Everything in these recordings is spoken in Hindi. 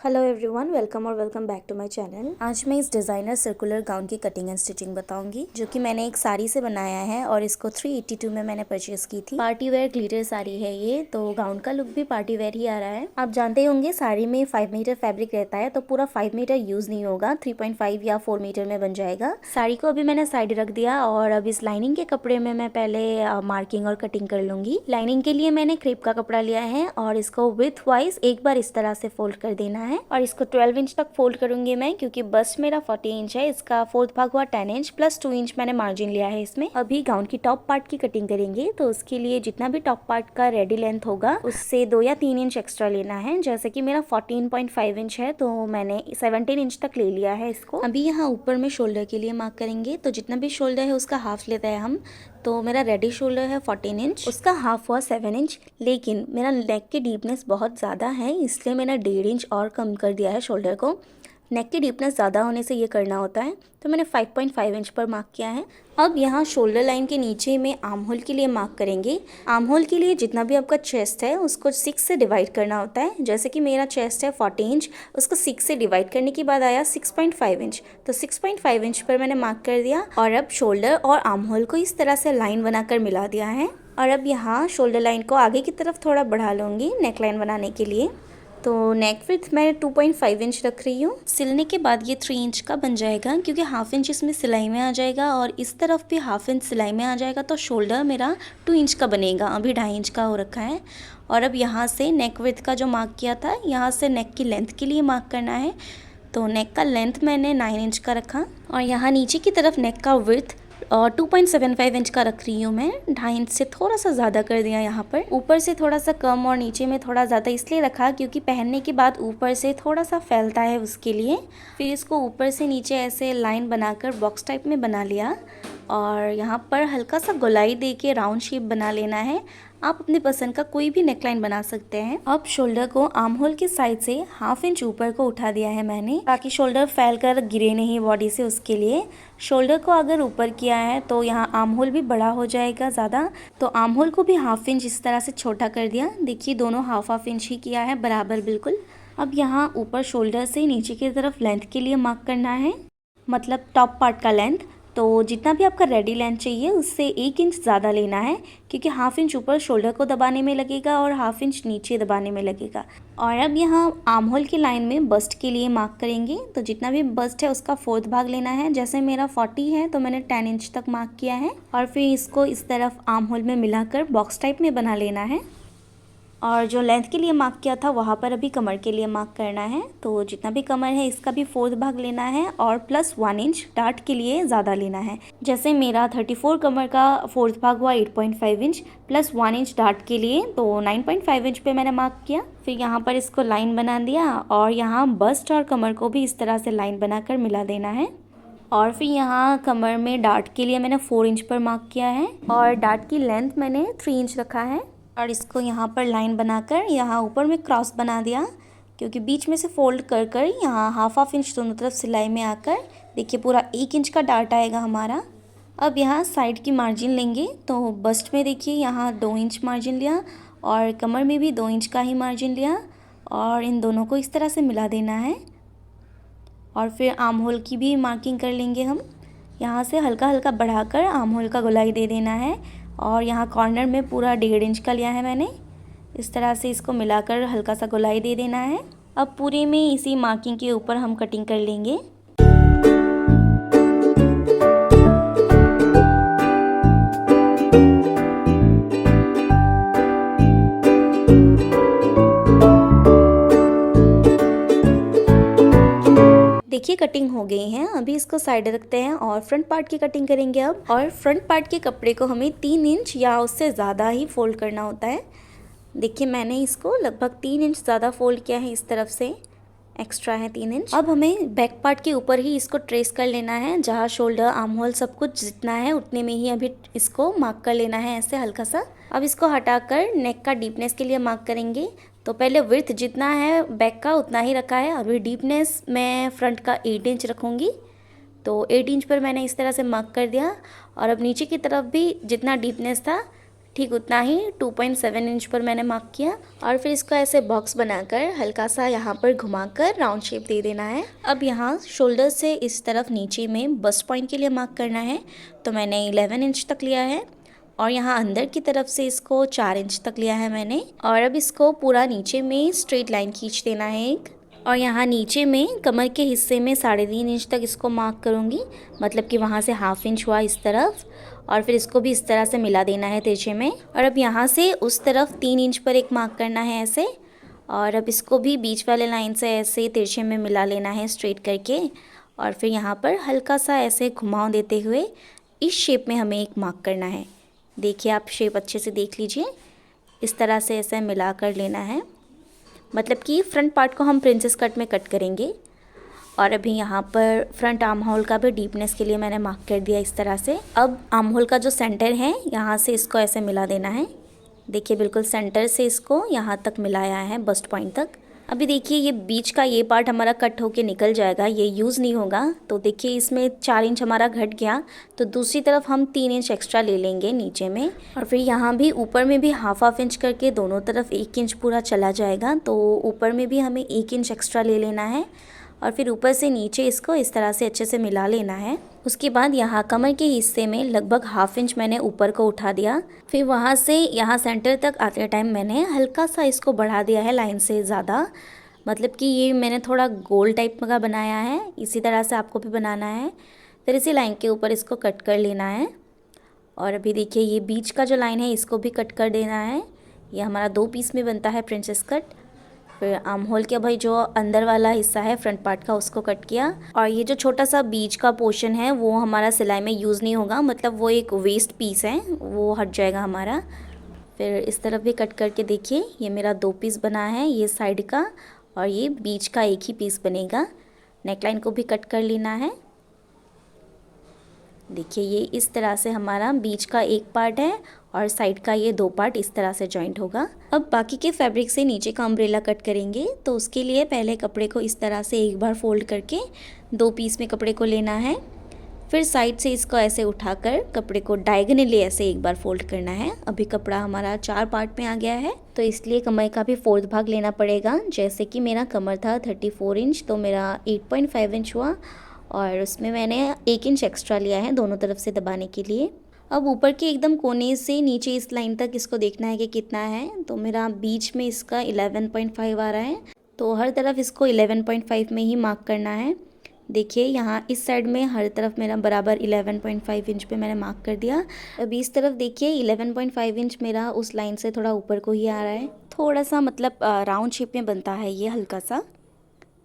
हेलो एवरीवन, वेलकम और welcome back to my channel. आज मैं इस डिज़ाइनर सर्कुलर गाउन की कटिंग एंड स्टिचिंग बताऊंगी, जो कि मैंने एक साड़ी से बनाया है और इसको 382 में मैंने परचेस की थी। पार्टी वेयर ग्लिटर साड़ी है ये, तो गाउन का लुक भी पार्टी वेयर ही आ रहा है। आप जानते होंगे साड़ी में 5 मीटर फैब्रिक रहता है, तो पूरा 5 मीटर यूज नहीं होगा, 3.5 या 4 मीटर में बन जाएगा। साड़ी को अभी मैंने साइड रख दिया और अब इस लाइनिंग के कपड़े में मैं पहले मार्किंग और कटिंग कर लूंगी। लाइनिंग के लिए मैंने क्रेप का कपड़ा लिया है और इसको विथ वाइज एक बार इस तरह से फोल्ड कर देना है और इसको 12 इंच तक फोल्ड करूंगी मैं, क्योंकि बस्ट मेरा 40 इंच है। इसका फोर्थ भाग हुआ 10 इंच प्लस 2 इंच मैंने मार्जिन लिया है इसमें। अभी गाउन की टॉप पार्ट की कटिंग करेंगे, तो उसके लिए जितना भी टॉप पार्ट का रेडी लेंथ होगा उससे 2 या 3 इंच एक्स्ट्रा लेना है। जैसे कि मेरा 14.5 इंच है, तो मैंने 17 इंच तक ले लिया है इसको। अभी यहाँ ऊपर में शोल्डर के लिए मार्क करेंगे, तो जितना भी शोल्डर है उसका हाफ लेते हैं हम। तो मेरा रेडी शोल्डर है 14 इंच, उसका हाफ हुआ 7 इंच, लेकिन मेरा नेक की डीपनेस बहुत ज़्यादा है, इसलिए मैंने 1.5 इंच और कम कर दिया है शोल्डर को। नेक की डीपनेस ज़्यादा होने से ये करना होता है, तो मैंने 5.5 इंच पर मार्क किया है। अब यहाँ शोल्डर लाइन के नीचे में आर्म होल के लिए मार्क करेंगे। आर्म होल के लिए जितना भी आपका चेस्ट है उसको 6 से डिवाइड करना होता है। जैसे कि मेरा चेस्ट है 40 इंच, उसको 6 से डिवाइड करने के बाद आया 6.5 इंच, तो 6.5 इंच पर मैंने मार्क कर दिया और अब शोल्डर और आर्म होल को इस तरह से लाइन बनाकर मिला दिया है। और अब यहाँ शोल्डर लाइन को आगे की तरफ थोड़ा बढ़ा लूँगी नेक लाइन बनाने के लिए। तो नेक विड्थ मैं 2.5 इंच रख रही हूँ। सिलने के बाद ये 3 इंच का बन जाएगा, क्योंकि हाफ इंच इसमें सिलाई में आ जाएगा और इस तरफ भी हाफ इंच सिलाई में आ जाएगा, तो शोल्डर मेरा 2 इंच का बनेगा। अभी 2.5 इंच का हो रखा है। और अब यहाँ से नेक विड्थ का जो मार्क किया था, यहाँ से नेक की लेंथ के लिए मार्क करना है। तो नेक का लेंथ मैंने 9 इंच का रखा और यहाँ नीचे की तरफ नेक का विड्थ 2.75 इंच का रख रही हूँ मैं। 2.5 इंच से थोड़ा सा ज़्यादा कर दिया यहाँ पर, ऊपर से थोड़ा सा कम और नीचे में थोड़ा ज़्यादा इसलिए रखा क्योंकि पहनने के बाद ऊपर से थोड़ा सा फैलता है उसके लिए। फिर इसको ऊपर से नीचे ऐसे लाइन बनाकर बॉक्स टाइप में बना लिया और यहाँ पर हल्का सा गोलाई दे के राउंड शेप बना लेना है। आप अपनी पसंद का कोई भी नेकलाइन बना सकते हैं। अब शोल्डर को आर्म होल की साइड से हाफ इंच ऊपर को उठा दिया है मैंने, ताकि शोल्डर फैल कर गिरे नहीं बॉडी से। उसके लिए शोल्डर को अगर ऊपर किया है तो यहाँ आर्म होल भी बड़ा हो जाएगा ज़्यादा, तो आर्म होल को भी हाफ इंच इस तरह से छोटा कर दिया। देखिए दोनों हाफ इंच ही किया है बराबर बिल्कुल। अब यहाँ ऊपर शोल्डर से नीचे की तरफ लेंथ के लिए मार्क करना है, मतलब टॉप पार्ट का लेंथ। तो जितना भी आपका रेडी लेंथ चाहिए उससे 1 इंच ज़्यादा लेना है, क्योंकि हाफ इंच ऊपर शोल्डर को दबाने में लगेगा और हाफ इंच नीचे दबाने में लगेगा। और अब यहाँ आर्म होल की लाइन में बस्ट के लिए मार्क करेंगे, तो जितना भी बस्ट है उसका 4th भाग लेना है। जैसे मेरा 40 है तो मैंने 10 इंच तक मार्क किया है और फिर इसको इस तरफ आर्म होल में मिलाकर बॉक्स टाइप में बना लेना है। और जो लेंथ के लिए मार्क किया था वहाँ पर अभी कमर के लिए मार्क करना है, तो जितना भी कमर है इसका भी 4th भाग लेना है और प्लस 1 इंच डार्ट के लिए ज़्यादा लेना है। जैसे मेरा 34 कमर का 4th भाग हुआ 8.5 इंच प्लस 1 इंच डार्ट के लिए, तो 9.5 इंच पे मैंने मार्क किया। फिर यहाँ पर इसको लाइन बना दिया और यहाँ बस्ट और कमर को भी इस तरह से लाइन बनाकर मिला देना है। और फिर यहाँ कमर में डार्ट के लिए मैंने 4 इंच पर मार्क किया है और डार्ट की लेंथ मैंने 3 इंच रखा है। और इसको यहाँ पर लाइन बनाकर यहाँ ऊपर में क्रॉस बना दिया, क्योंकि बीच में से फोल्ड कर कर यहाँ हाफ इंच दोनों तरफ सिलाई में आकर देखिए पूरा 1 इंच का डार्ट आएगा हमारा। अब यहाँ साइड की मार्जिन लेंगे, तो बस्ट में देखिए यहाँ 2 इंच मार्जिन लिया और कमर में भी 2 इंच का ही मार्जिन लिया और इन दोनों को इस तरह से मिला देना है। और फिर आर्म होल की भी मार्किंग कर लेंगे हम। यहाँ से हल्का हल्का बढ़ाकर आर्म होल का गोलाई दे देना है और यहाँ कॉर्नर में पूरा 1.5 इंच का लिया है मैंने। इस तरह से इसको मिलाकर हल्का सा गोलाई दे देना है। अब पूरे में इसी मार्किंग के ऊपर हम कटिंग कर लेंगे। देखिए कटिंग हो गई है। अभी इसको साइड रखते हैं और फ्रंट पार्ट की कटिंग करेंगे अब। और फ्रंट पार्ट के कपड़े को हमें 3 इंच या उससे ज़्यादा ही फोल्ड करना होता है। देखिए मैंने इसको लगभग 3 इंच ज़्यादा फोल्ड किया है, इस तरफ से एक्स्ट्रा है 3 इंच। अब हमें बैक पार्ट के ऊपर ही इसको ट्रेस कर लेना है, जहाँ शोल्डर आर्म होल सब कुछ जितना है उतने में ही अभी इसको मार्क कर लेना है ऐसे हल्का सा। अब इसको हटाकर नेक का डीपनेस के लिए मार्क करेंगे। तो पहले विड्थ जितना है बैक का उतना ही रखा है, अभी डीपनेस मैं फ्रंट का 8 इंच रखूँगी। तो 8 इंच पर मैंने इस तरह से मार्क कर दिया और अब नीचे की तरफ भी जितना डीपनेस था ठीक उतना ही 2.7 इंच पर मैंने मार्क किया और फिर इसका ऐसे बॉक्स बनाकर हल्का सा यहाँ पर घुमाकर राउंड शेप दे देना है। अब यहाँ शोल्डर से इस तरफ नीचे में बस्ट पॉइंट के लिए मार्क करना है, तो मैंने 11 इंच तक लिया है और यहाँ अंदर की तरफ से इसको 4 इंच तक लिया है मैंने। और अब इसको पूरा नीचे में स्ट्रेट लाइन खींच देना है एक, और यहाँ नीचे में कमर के हिस्से में 3.5 इंच तक इसको मार्क करूँगी, मतलब कि वहाँ से 1/2 इंच हुआ इस तरफ, और फिर इसको भी इस तरह से मिला देना है तिरछे में। और अब यहाँ से उस तरफ 3 इंच पर एक मार्क करना है ऐसे, और अब इसको भी बीच वाले लाइन से ऐसे तिरछे में मिला लेना है स्ट्रेट करके, और फिर यहाँ पर हल्का सा ऐसे घुमाव देते हुए इस शेप में हमें एक मार्क करना है। देखिए आप शेप अच्छे से देख लीजिए, इस तरह से ऐसे मिला कर लेना है, मतलब कि फ्रंट पार्ट को हम प्रिंसेस कट में कट करेंगे। और अभी यहाँ पर फ्रंट आर्म होल का भी डीपनेस के लिए मैंने मार्क कर दिया इस तरह से। अब आर्म होल का जो सेंटर है यहाँ से इसको ऐसे मिला देना है। देखिए बिल्कुल सेंटर से इसको यहाँ तक मिलाया है बस्ट पॉइंट तक। अभी देखिए ये बीच का ये पार्ट हमारा कट होके निकल जाएगा, ये यूज़ नहीं होगा। तो देखिए इसमें 4 इंच हमारा घट गया, तो दूसरी तरफ हम 3 इंच एक्स्ट्रा ले लेंगे नीचे में, और फिर यहाँ भी ऊपर में भी हाफ इंच करके दोनों तरफ 1 इंच पूरा चला जाएगा। तो ऊपर में भी हमें 1 इंच एक्स्ट्रा ले लेना है और फिर ऊपर से नीचे इसको इस तरह से अच्छे से मिला लेना है। उसके बाद यहाँ कमर के हिस्से में लगभग 1/2 इंच मैंने ऊपर को उठा दिया, फिर वहाँ से यहाँ सेंटर तक आते टाइम मैंने हल्का सा इसको बढ़ा दिया है लाइन से ज़्यादा, मतलब कि ये मैंने थोड़ा गोल टाइप का बनाया है, इसी तरह से आपको भी बनाना है। फिर इसी लाइन के ऊपर इसको कट कर लेना है। और अभी देखिए ये बीच का जो लाइन है इसको भी कट कर देना है। ये हमारा 2 पीस में बनता है प्रिंसेस कट। फिर आर्म होल के भाई जो अंदर वाला हिस्सा है फ्रंट पार्ट का उसको कट किया, और ये जो छोटा सा बीच का पोर्शन है वो हमारा सिलाई में यूज़ नहीं होगा, मतलब वो एक वेस्ट पीस है, वो हट जाएगा हमारा। फिर इस तरफ भी कट करके देखिए ये मेरा 2 पीस बना है, ये साइड का और ये बीच का एक ही पीस बनेगा। नेकलाइन को भी कट कर लेना है। देखिए ये इस तरह से हमारा बीच का एक पार्ट है और साइड का ये 2 पार्ट इस तरह से जॉइंट होगा। अब बाकी के फैब्रिक से नीचे का अम्ब्रेला कट करेंगे, तो उसके लिए पहले कपड़े को इस तरह से एक बार फोल्ड करके 2 पीस में कपड़े को लेना है। फिर साइड से इसको ऐसे उठाकर कपड़े को डायगोनली ऐसे एक बार फोल्ड करना है। अभी कपड़ा हमारा 4 पार्ट में आ गया है, तो इसलिए कमर का भी 4th भाग लेना पड़ेगा। जैसे कि मेरा कमर था 34 इंच, तो मेरा 8.5 इंच हुआ और उसमें मैंने 1 इंच एक्स्ट्रा लिया है दोनों तरफ से दबाने के लिए। अब ऊपर के एकदम कोने से नीचे इस लाइन तक इसको देखना है कि कितना है, तो मेरा बीच में इसका 11.5 आ रहा है, तो हर तरफ इसको 11.5 में ही मार्क करना है। देखिए यहाँ इस साइड में हर तरफ मेरा बराबर 11.5 इंच पे मैंने मार्क कर दिया। अभी इस तरफ देखिए 11.5 इंच मेरा उस लाइन से थोड़ा ऊपर को ही आ रहा है, थोड़ा सा मतलब राउंड शेप में बनता है ये हल्का सा।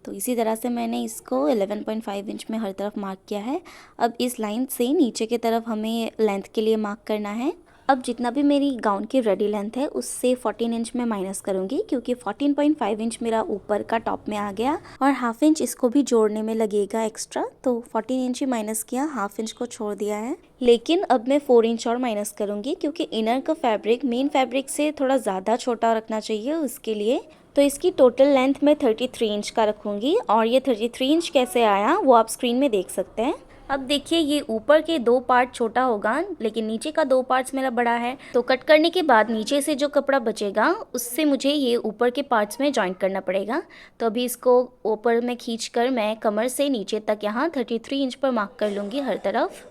तो इसी तरह से मैंने इसको 11.5 इंच में हर तरफ मार्क किया है। अब इस लाइन से नीचे की तरफ हमें लेंथ के लिए मार्क करना है। अब जितना भी मेरी गाउन की रेडी लेंथ है उससे 14 इंच में माइनस करूँगी, क्योंकि 14.5 इंच मेरा ऊपर का टॉप में आ गया और 1/2 इंच इसको भी जोड़ने में लगेगा एक्स्ट्रा, तो 14 इंच ही माइनस किया, 1/2 इंच को छोड़ दिया है। लेकिन अब मैं 4 इंच और माइनस करूँगी, क्योंकि इनर का फैब्रिक मेन फैब्रिक से थोड़ा ज़्यादा छोटा रखना चाहिए उसके लिए। तो इसकी टोटल लेंथ मैं 33 इंच का रखूँगी, और ये 33 इंच कैसे आया वो आप स्क्रीन में देख सकते हैं। अब देखिए ये ऊपर के 2 पार्ट छोटा होगा, लेकिन नीचे का 2 पार्ट्स मेरा बड़ा है, तो कट करने के बाद नीचे से जो कपड़ा बचेगा उससे मुझे ये ऊपर के पार्ट्स में जॉइंट करना पड़ेगा। तो अभी इसको ऊपर में खींचकर मैं कमर से नीचे तक यहाँ 33 इंच पर मार्क कर लूँगी हर तरफ।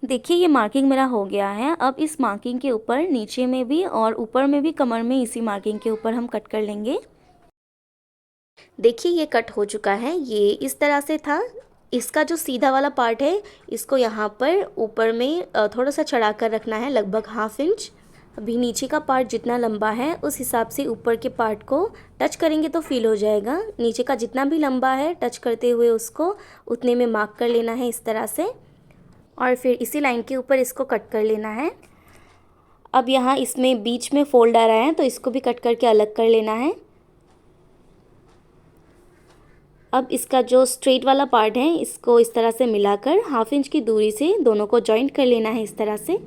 देखिए ये मार्किंग मेरा हो गया है। अब इस मार्किंग के ऊपर नीचे में भी और ऊपर में भी कमर में इसी मार्किंग के ऊपर हम कट कर लेंगे। देखिए ये कट हो चुका है, ये इस तरह से था। इसका जो सीधा वाला पार्ट है इसको यहाँ पर ऊपर में थोड़ा सा चढ़ा कर रखना है, लगभग 1/2 इंच। अभी नीचे का पार्ट जितना लंबा है उस हिसाब से ऊपर के पार्ट को टच करेंगे तो फील हो जाएगा। नीचे का जितना भी लंबा है टच करते हुए उसको उतने में मार्क कर लेना है इस तरह से, और फिर इसी लाइन के ऊपर इसको कट कर लेना है। अब यहाँ इसमें बीच में फोल्ड आ रहा है तो इसको भी कट करके अलग कर लेना है। अब इसका जो स्ट्रेट वाला पार्ट है इसको इस तरह से मिलाकर 1/2 इंच की दूरी से दोनों को जॉइंट कर लेना है इस तरह से।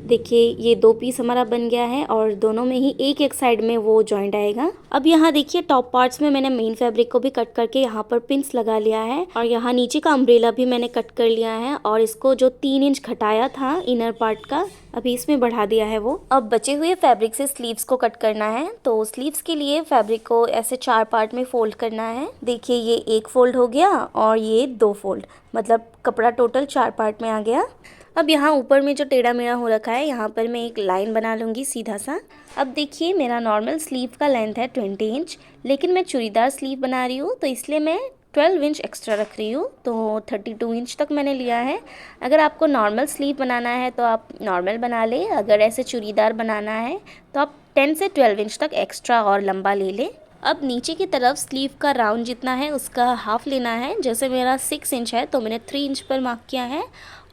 देखिए ये 2 पीस हमारा बन गया है और दोनों में ही एक एक साइड में वो जॉइंट आएगा। अब यहाँ देखिए टॉप पार्ट्स में मैंने मेन फैब्रिक को भी कट करके यहाँ पर पिंस लगा लिया है और यहाँ नीचे का अम्ब्रेला भी मैंने कट कर लिया है और इसको जो 3 इंच घटाया था इनर पार्ट का अभी इसमें बढ़ा दिया है वो। अब बचे हुए फैब्रिक से स्लीव्स को कट करना है। तो स्लीव्स के लिए फैब्रिक को ऐसे 4 पार्ट में फोल्ड करना है। देखिए ये एक फोल्ड हो गया और ये 2 फोल्ड, मतलब कपड़ा टोटल 4 पार्ट में आ गया। अब यहाँ ऊपर में जो टेढ़ा मेढ़ा हो रखा है यहाँ पर मैं एक लाइन बना लूँगी सीधा सा। अब देखिए मेरा नॉर्मल स्लीव का लेंथ है 20 इंच, लेकिन मैं चूड़ीदार स्लीव बना रही हूँ तो इसलिए मैं 12 इंच एक्स्ट्रा रख रही हूँ, तो 32 इंच तक मैंने लिया है। अगर आपको नॉर्मल स्लीव बनाना है तो आप नॉर्मल बना ले, अगर ऐसे चूड़ीदार बनाना है तो आप 10 से 12 इंच तक एक्स्ट्रा और लंबा ले लें। अब नीचे की तरफ स्लीव का राउंड जितना है उसका हाफ लेना है। जैसे मेरा 6 इंच है तो मैंने 3 इंच पर मार्क किया है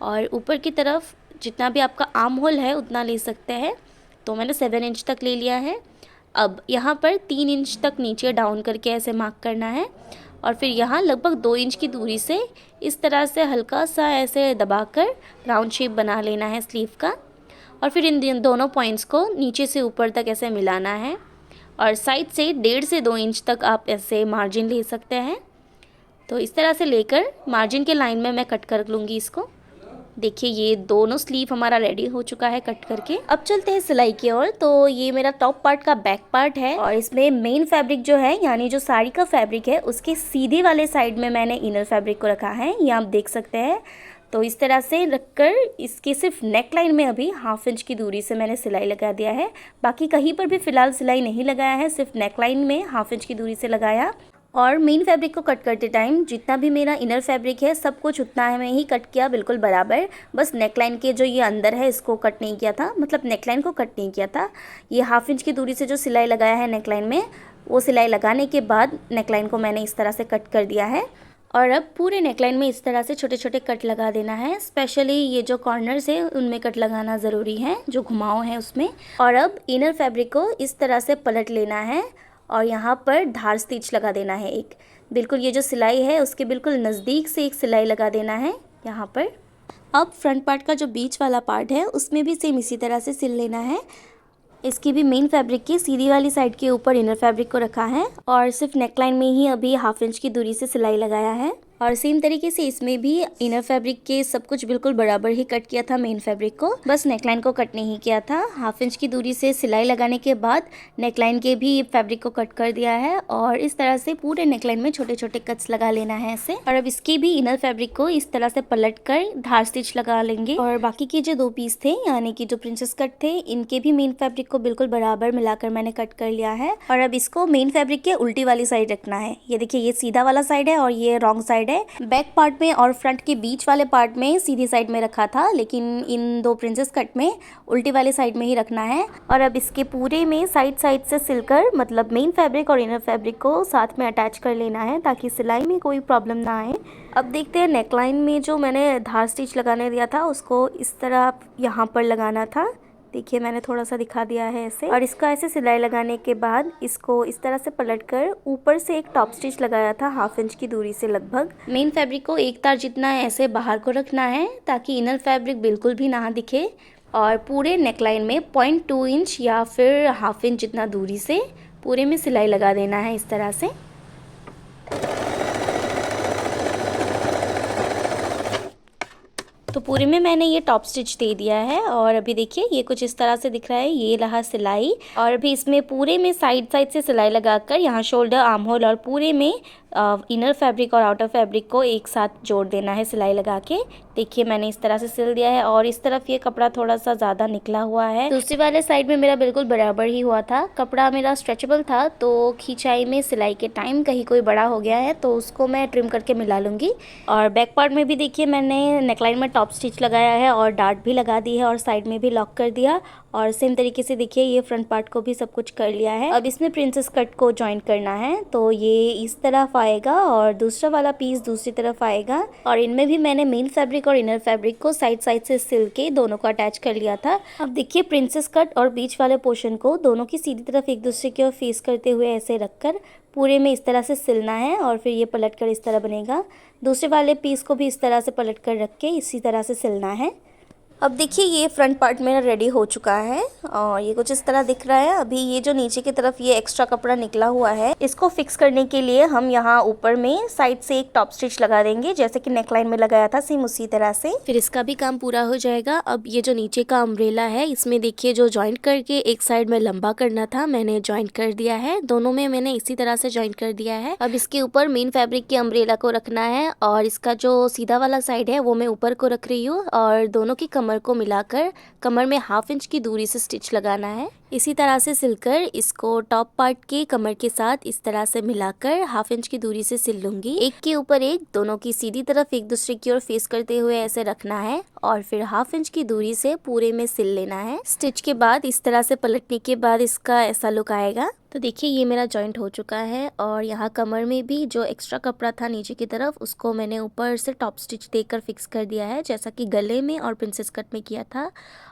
और ऊपर की तरफ जितना भी आपका आर्म होल है उतना ले सकते हैं, तो मैंने 7 इंच तक ले लिया है। अब यहाँ पर 3 इंच तक नीचे डाउन करके ऐसे मार्क करना है और फिर यहाँ लगभग 2 इंच की दूरी से इस तरह से हल्का सा ऐसे दबाकर राउंड शेप बना लेना है स्लीव का और फिर इन दोनों पॉइंट्स को नीचे से ऊपर तक ऐसे मिलाना है और साइड से 1.5 से 2 इंच तक आप ऐसे मार्जिन ले सकते हैं। तो इस तरह से लेकर मार्जिन के लाइन में मैं कट कर लूँगी इसको। देखिए ये दोनों स्लीव हमारा रेडी हो चुका है कट करके। अब चलते हैं सिलाई की ओर। तो ये मेरा टॉप पार्ट का बैक पार्ट है और इसमें मेन फैब्रिक जो है यानी जो साड़ी का फैब्रिक है उसके सीधे वाले साइड में मैंने इनर फैब्रिक को रखा है, ये आप देख सकते हैं। तो इस तरह से रखकर इसके सिर्फ नेक लाइन में अभी 1/2 इंच की दूरी से मैंने सिलाई लगा दिया है। बाकी कहीं पर भी फ़िलहाल सिलाई नहीं लगाया है, सिर्फ नेक लाइन में 1/2 इंच की दूरी से लगाया। और मेन फैब्रिक को कट करते टाइम जितना भी मेरा इनर फैब्रिक है सब कुछ उतना है मैं ही कट किया, बिल्कुल बराबर। बस नेकलाइन के जो ये अंदर है इसको कट नहीं किया था, मतलब नेकलाइन को कट नहीं किया था। ये 1/2 इंच की दूरी से जो सिलाई लगाया है नेकलाइन में, वो सिलाई लगाने के बाद नेकलाइन को मैंने इस तरह से कट कर दिया है। और अब पूरे नेकलाइन में इस तरह से छोटे छोटे कट लगा देना है। स्पेशली ये जो कॉर्नर्स है उनमें कट लगाना ज़रूरी है, जो घुमाव है उसमें। और अब इनर फैब्रिक को इस तरह से पलट लेना है और यहाँ पर धार स्टिच लगा देना है एक, बिल्कुल ये जो सिलाई है उसके बिल्कुल नज़दीक से एक सिलाई लगा देना है यहाँ पर। अब फ्रंट पार्ट का जो बीच वाला पार्ट है उसमें भी सेम इसी तरह से सिल लेना है। इसकी भी मेन फैब्रिक की सीधी वाली साइड के ऊपर इनर फैब्रिक को रखा है और सिर्फ नेकलाइन में ही अभी 1/2 इंच की दूरी से सिलाई लगाया है। और सेम तरीके से इसमें भी इनर फैब्रिक के सब कुछ बिल्कुल बराबर ही कट किया था मेन फैब्रिक को, बस नेकलाइन को कट नहीं किया था। 1/2 इंच की दूरी से सिलाई लगाने के बाद नेकलाइन के भी फैब्रिक को कट कर दिया है और इस तरह से पूरे नेकलाइन में छोटे छोटे कट्स लगा लेना है ऐसे। और अब इसकी भी इनर फैब्रिक को इस तरह से पलट कर धार स्टिच लगा लेंगे। और बाकी के जो 2 पीस थे यानी कि जो प्रिंसेस कट थे, इनके भी मेन फैब्रिक को बिल्कुल बराबर मिलाकर मैंने कट कर लिया है। और अब इसको मेन फैब्रिक के उल्टी वाली साइड रखना है। ये देखिए ये सीधा वाला साइड है और ये रॉन्ग साइड है। बैक पार्ट में और फ्रंट के बीच वाले पार्ट में सीधी साइड में रखा था, लेकिन इन 2 प्रिंसेस कट में उल्टी वाले साइड में ही रखना है। और अब इसके पूरे में साइड साइड से सिलकर, मतलब मेन फैब्रिक और इनर फैब्रिक को साथ में अटैच कर लेना है ताकि सिलाई में कोई प्रॉब्लम ना आए। अब देखते हैं नेकलाइन में जो मैंने धार स्टिच लगाने दिया था उसको इस तरह यहाँ पर लगाना था। देखिए मैंने थोड़ा सा दिखा दिया है ऐसे। और इसका ऐसे सिलाई लगाने के बाद इसको इस तरह से पलटकर ऊपर से एक टॉप स्टिच लगाया था 1/2 इंच की दूरी से लगभग। मेन फैब्रिक को एक तार जितना ऐसे बाहर को रखना है ताकि इनर फैब्रिक बिल्कुल भी ना दिखे। और पूरे नेकलाइन में 0.2 इंच या फिर 1/2 इंच जितना दूरी से पूरे में सिलाई लगा देना है इस तरह से। तो पूरे में मैंने ये टॉप स्टिच दे दिया है और अभी देखिए ये कुछ इस तरह से दिख रहा है, ये रहा सिलाई। और अभी इसमें पूरे में साइड साइड से सिलाई लगाकर यहाँ शोल्डर, आर्म होल और पूरे में इनर फैब्रिक और आउटर फैब्रिक को एक साथ जोड़ देना है सिलाई लगा के। देखिए मैंने इस तरह से सिल दिया है और इस तरफ ये कपड़ा थोड़ा सा ज़्यादा निकला हुआ है। दूसरी वाले साइड में मेरा बिल्कुल बराबर ही हुआ था। कपड़ा मेरा स्ट्रेचेबल था तो खिंचाई में सिलाई के टाइम कहीं कोई बड़ा हो गया है तो उसको मैं ट्रिम करके मिला लूँगी। और बैक पार्ट में भी देखिए मैंने नेकलाइन में टॉप स्टिच लगाया है और डार्ट भी लगा दी है और साइड में भी लॉक कर दिया। और सेम तरीके से देखिए ये फ्रंट पार्ट को भी सब कुछ कर लिया है। अब इसमें प्रिंसेस कट को जॉइन करना है तो ये इस तरफ आएगा और दूसरा वाला पीस दूसरी तरफ आएगा। और इनमें भी मैंने मेन फैब्रिक और इनर फैब्रिक को साइड साइड से सिल के दोनों को अटैच कर लिया था। अब देखिए प्रिंसेस कट और बीच वाले पोर्शन को दोनों की सीधी तरफ एक दूसरे की ओर फेस करते हुए ऐसे रखकर पूरे में इस तरह से सिलना है और फिर ये पलट कर इस तरह बनेगा। दूसरे वाले पीस को भी इस तरह से पलट कर रख के इसी तरह से सिलना है। अब देखिए ये फ्रंट पार्ट मेरा रेडी हो चुका है और ये कुछ इस तरह दिख रहा है। अभी ये जो नीचे की तरफ ये एक्स्ट्रा कपड़ा निकला हुआ है, इसको फिक्स करने के लिए हम यहाँ ऊपर में साइड से एक टॉप स्टिच लगा देंगे, जैसे कि नेकलाइन में लगाया था सेम उसी तरह से। फिर इसका भी काम पूरा हो जाएगा। अब ये जो नीचे का अम्ब्रेला है, इसमें देखिए जो ज्वाइंट करके एक साइड में लंबा करना था, मैंने ज्वाइंट कर दिया है। दोनों में मैंने इसी तरह से ज्वाइंट कर दिया है। अब इसके ऊपर मेन फैब्रिक के अम्ब्रेला को रखना है और इसका जो सीधा वाला साइड है वो मैं ऊपर को रख रही हूँ और दोनों की कमर को मिलाकर कमर में 1/2 इंच की दूरी से स्टिच लगाना है। इसी तरह से सिलकर इसको टॉप पार्ट के कमर के साथ इस तरह से मिलाकर 1/2 इंच की दूरी से सिल लूंगी। एक के ऊपर एक, दोनों की सीधी तरफ एक दूसरे की ओर फेस करते हुए ऐसे रखना है और फिर 1/2 इंच की दूरी से पूरे में सिल लेना है। स्टिच के बाद इस तरह से पलटने के बाद इसका ऐसा लुक आएगा। तो देखिए ये मेरा जॉइंट हो चुका है और यहाँ कमर में भी जो एक्स्ट्रा कपड़ा था नीचे की तरफ, उसको मैंने ऊपर से टॉप स्टिच देकर फिक्स कर दिया है, जैसा कि गले में और प्रिंसेस कट में किया था।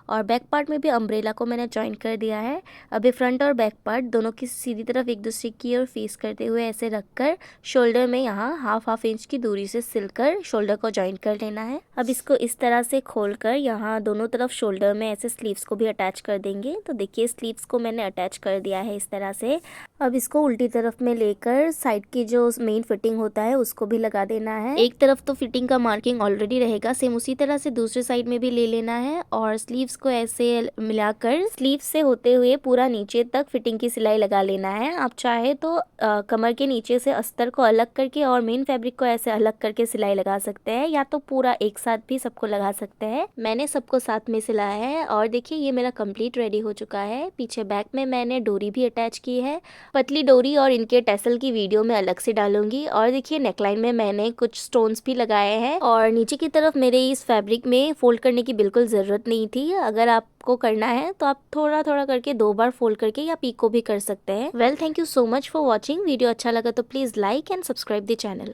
और बैक पार्ट में भी अम्ब्रेला को मैंने जॉइंट कर दिया है। अभी फ्रंट और बैक पार्ट दोनों की सीधी तरफ एक दूसरे की ओर फेस करते हुए ऐसे रखकर शोल्डर में यहाँ 1/2 इंच की दूरी से सिलकर शोल्डर को जॉइंट कर लेना है। अब इसको इस तरह से खोलकर यहाँ दोनों तरफ शोल्डर में ऐसे स्लीव्स को भी अटैच कर देंगे। तो देखिए स्लीव्स को मैंने अटैच कर दिया है इस तरह से। अब इसको उल्टी तरफ में लेकर साइड की जो मेन फिटिंग होता है उसको भी लगा देना है। एक तरफ तो फिटिंग का मार्किंग ऑलरेडी रहेगा, सेम उसी तरह से दूसरे साइड में भी ले लेना है और स्लीव्स को ऐसे मिलाकर स्लीव्स से होते हुए पूरा नीचे तक फिटिंग की सिलाई लगा लेना है। आप चाहे तो कमर के नीचे से अस्तर को अलग करके और मेन फैब्रिक को ऐसे अलग करके सिलाई लगा सकते हैं, या तो पूरा एक साथ भी सबको लगा सकते हैं। मैंने सबको साथ में सिलाया है और देखिए ये मेरा कंप्लीट रेडी हो चुका है। पीछे बैक में मैंने डोरी भी अटैच की है, पतली डोरी, और इनके टैसल की वीडियो मैं अलग से डालूंगी। और देखिए नेकलाइन में मैंने कुछ स्टोन्स भी लगाए हैं और नीचे की तरफ मेरे इस फैब्रिक में फोल्ड करने की बिल्कुल ज़रूरत नहीं थी। अगर आपको करना है तो आप थोड़ा थोड़ा करके 2 बार फोल्ड करके या पीको भी कर सकते हैं। Well, thank you so much for watching. Video अच्छा लगा तो please like and subscribe the channel.